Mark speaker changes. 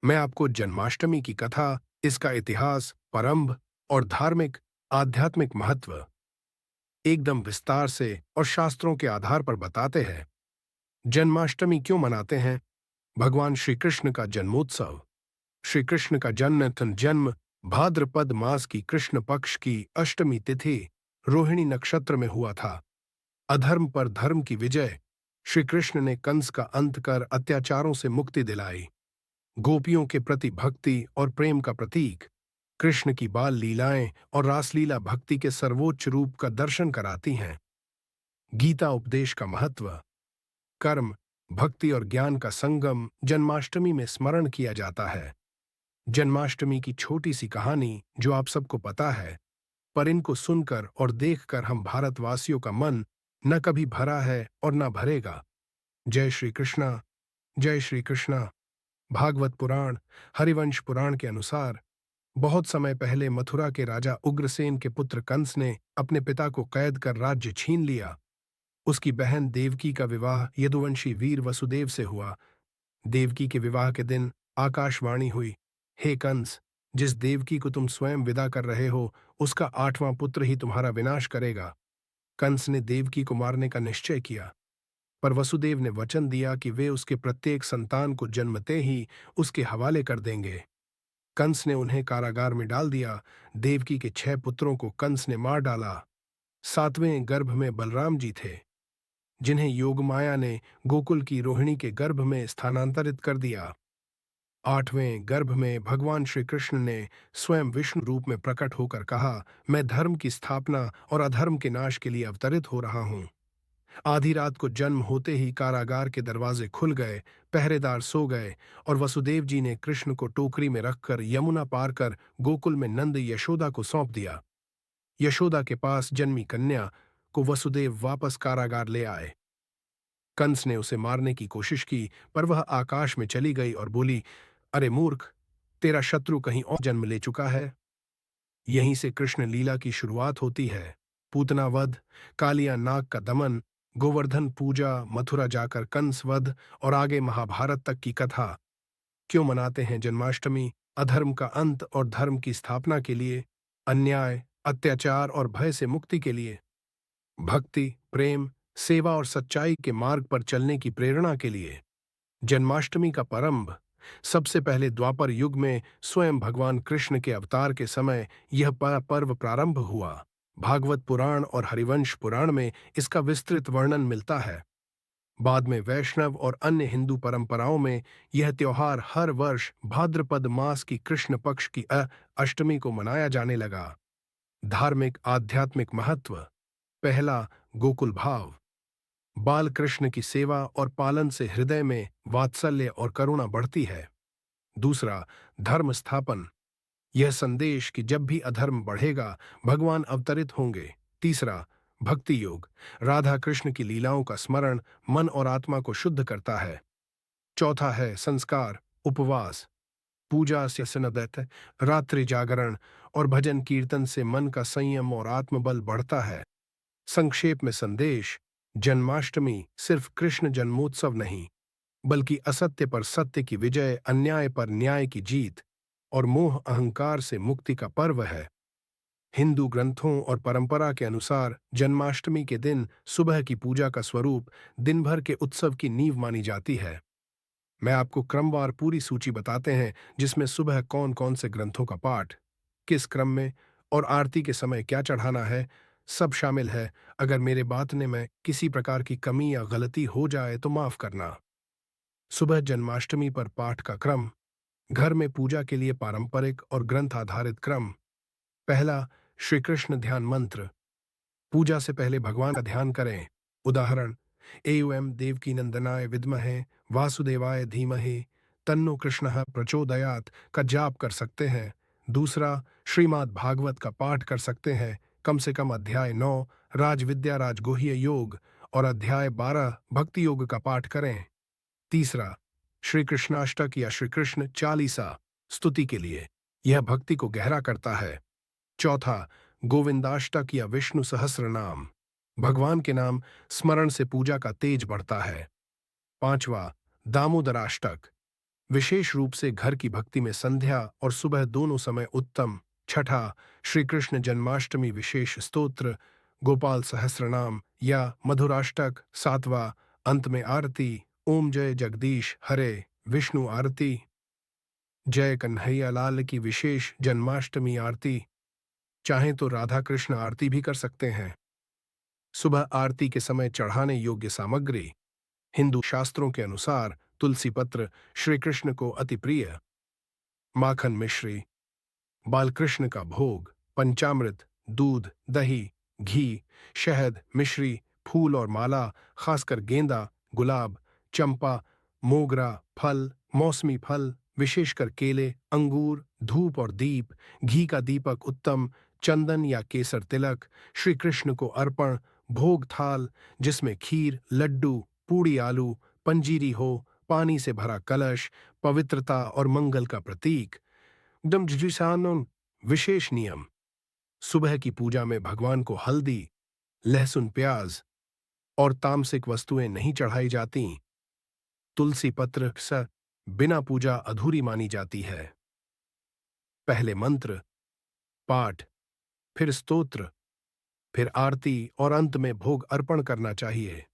Speaker 1: मैं आपको जन्माष्टमी की कथा, इसका इतिहास, परंभ और धार्मिक आध्यात्मिक महत्व एकदम विस्तार से और शास्त्रों के आधार पर बताते हैं। जन्माष्टमी क्यों मनाते हैं? भगवान श्री कृष्ण का जन्मोत्सव। श्री कृष्ण का जन्म भाद्रपद मास की कृष्ण पक्ष की अष्टमी तिथि रोहिणी नक्षत्र में हुआ था। अधर्म पर धर्म की विजय। श्री कृष्ण ने कंस का अंत कर अत्याचारों से मुक्ति दिलाई। गोपियों के प्रति भक्ति और प्रेम का प्रतीक। कृष्ण की बाल लीलाएं और रासलीला भक्ति के सर्वोच्च रूप का दर्शन कराती हैं। गीता उपदेश का महत्व। कर्म, भक्ति और ज्ञान का संगम जन्माष्टमी में स्मरण किया जाता है। जन्माष्टमी की छोटी सी कहानी जो आप सबको पता है, पर इनको सुनकर और देखकर हम भारतवासियों का मन न कभी भरा है और न भरेगा। जय श्री कृष्णा, जय श्री कृष्णा। भागवत पुराण, हरिवंश पुराण के अनुसार बहुत समय पहले मथुरा के राजा उग्रसेन के पुत्र कंस ने अपने पिता को कैद कर राज्य छीन लिया। उसकी बहन देवकी का विवाह यदुवंशी वीर वसुदेव से हुआ। देवकी के विवाह के दिन आकाशवाणी हुई, हे कंस, जिस देवकी को तुम स्वयं विदा कर रहे हो, उसका 8वां पुत्र ही तुम्हारा विनाश करेगा। कंस ने देवकी को मारने का निश्चय किया, पर वसुदेव ने वचन दिया कि वे उसके प्रत्येक संतान को जन्मते ही उसके हवाले कर देंगे। कंस ने उन्हें कारागार में डाल दिया। देवकी के 6 पुत्रों को कंस ने मार डाला। 7वें गर्भ में बलराम जी थे, जिन्हें योगमाया ने गोकुल की रोहिणी के गर्भ में स्थानांतरित कर दिया। 8वें गर्भ में भगवान श्री कृष्ण ने स्वयं विष्णु रूप में प्रकट होकर कहा, मैं धर्म की स्थापना और अधर्म के नाश के लिए अवतरित हो रहा हूं। आधी रात को जन्म होते ही कारागार के दरवाजे खुल गए, पहरेदार सो गए और वसुदेव जी ने कृष्ण को टोकरी में रखकर यमुना पार कर गोकुल में नंद यशोदा को सौंप दिया। यशोदा के पास जन्मी कन्या को वसुदेव वापस कारागार ले आए। कंस ने उसे मारने की कोशिश की, पर वह आकाश में चली गई और बोली, अरे मूर्ख, तेरा शत्रु कहीं और जन्म ले चुका है। यहीं से कृष्ण लीला की शुरुआत होती है। पूतना वध, कालिया नाग का दमन, गोवर्धन पूजा, मथुरा जाकर कंस वध और आगे महाभारत तक की कथा। क्यों मनाते हैं जन्माष्टमी? अधर्म का अंत और धर्म की स्थापना के लिए, अन्याय, अत्याचार और भय से मुक्ति के लिए, भक्ति, प्रेम, सेवा और सच्चाई के मार्ग पर चलने की प्रेरणा के लिए। जन्माष्टमी का प्रारंभ सबसे पहले द्वापर युग में स्वयं भगवान कृष्ण के अवतार के समय यह पर्व प्रारंभ हुआ। भागवत पुराण और हरिवंश पुराण में इसका विस्तृत वर्णन मिलता है। बाद में वैष्णव और अन्य हिंदू परंपराओं में यह त्योहार हर वर्ष भाद्रपद मास की कृष्ण पक्ष की अष्टमी को मनाया जाने लगा। धार्मिक आध्यात्मिक महत्व। पहला, गोकुल भाव। बाल कृष्ण की सेवा और पालन से हृदय में वात्सल्य और करुणा बढ़ती है। दूसरा, धर्म स्थापन। यह संदेश कि जब भी अधर्म बढ़ेगा, भगवान अवतरित होंगे। तीसरा, भक्ति योग। राधा कृष्ण की लीलाओं का स्मरण मन और आत्मा को शुद्ध करता है। चौथा है संस्कार, उपवास, पूजा से स्नान, रात्रि जागरण और भजन कीर्तन से मन का संयम और आत्मबल बढ़ता है। संक्षेप में संदेश, जन्माष्टमी सिर्फ कृष्ण जन्मोत्सव नहीं, बल्कि असत्य पर सत्य की विजय, अन्याय पर न्याय की जीत और मोह अहंकार से मुक्ति का पर्व है। हिंदू ग्रंथों और परंपरा के अनुसार जन्माष्टमी के दिन सुबह की पूजा का स्वरूप दिन भर के उत्सव की नींव मानी जाती है। मैं आपको क्रमवार पूरी सूची बताते हैं, जिसमें सुबह कौन कौन से ग्रंथों का पाठ, किस क्रम में और आरती के समय क्या चढ़ाना है, सब शामिल है। अगर मेरे बातने में किसी प्रकार की कमी या गलती हो जाए तो माफ करना। सुबह जन्माष्टमी पर पाठ का क्रम। घर में पूजा के लिए पारंपरिक और ग्रंथ आधारित क्रम। पहला, श्री कृष्ण ध्यान मंत्र। पूजा से पहले भगवान का ध्यान करें। उदाहरण, एवं देवकी नंदनाय विद्महे वासुदेवाय धीमहि तन्नो कृष्णः प्रचोदयात का जाप कर सकते हैं। दूसरा, श्रीमद् भागवत का पाठ कर सकते हैं। कम से कम अध्याय 9 राजविद्या राजगुह्य योग और अध्याय 12 भक्ति योग का पाठ करें। तीसरा, श्री कृष्णाष्टक या श्री कृष्ण चालीसा स्तुति के लिए, यह भक्ति को गहरा करता है। चौथा, गोविंदाष्टक या विष्णु सहस्र नाम, भगवान के नाम स्मरण से पूजा का तेज बढ़ता है। पांचवा, दामोदराष्टक, विशेष रूप से घर की भक्ति में संध्या और सुबह दोनों समय उत्तम। छठा, श्री कृष्ण जन्माष्टमी विशेष स्तोत्र, गोपाल सहस्रनाम या मधुराष्टक। सातवां, अंत में आरती, ओम जय जगदीश हरे, विष्णु आरती, जय कन्हैया लाल की विशेष जन्माष्टमी आरती। चाहें तो राधा कृष्ण आरती भी कर सकते हैं। सुबह आरती के समय चढ़ाने योग्य सामग्री। हिंदू शास्त्रों के अनुसार तुलसी पत्र श्री कृष्ण को अति प्रिय। माखन मिश्री, बालकृष्ण का भोग, पंचामृत, दूध, दही, घी, शहद, मिश्री, फूल और माला, खासकर गेंदा, गुलाब, चंपा, मोगरा, फल, मौसमी फल, विशेषकर केले, अंगूर, धूप और दीप, घी का दीपक उत्तम, चंदन या केसर तिलक, श्री कृष्ण को अर्पण, भोग थाल जिसमें खीर, लड्डू, पूड़ी आलू, पंजीरी हो, पानी से भरा कलश, पवित्रता और मंगल का प्रतीक। डमजुसानन विशेष नियम। सुबह की पूजा में भगवान को हल्दी, लहसुन, प्याज और तामसिक वस्तुएं नहीं चढ़ाई जाती। तुलसी पत्र स बिना पूजा अधूरी मानी जाती है। पहले मंत्र पाठ, फिर स्तोत्र, फिर आरती और अंत में भोग अर्पण करना चाहिए।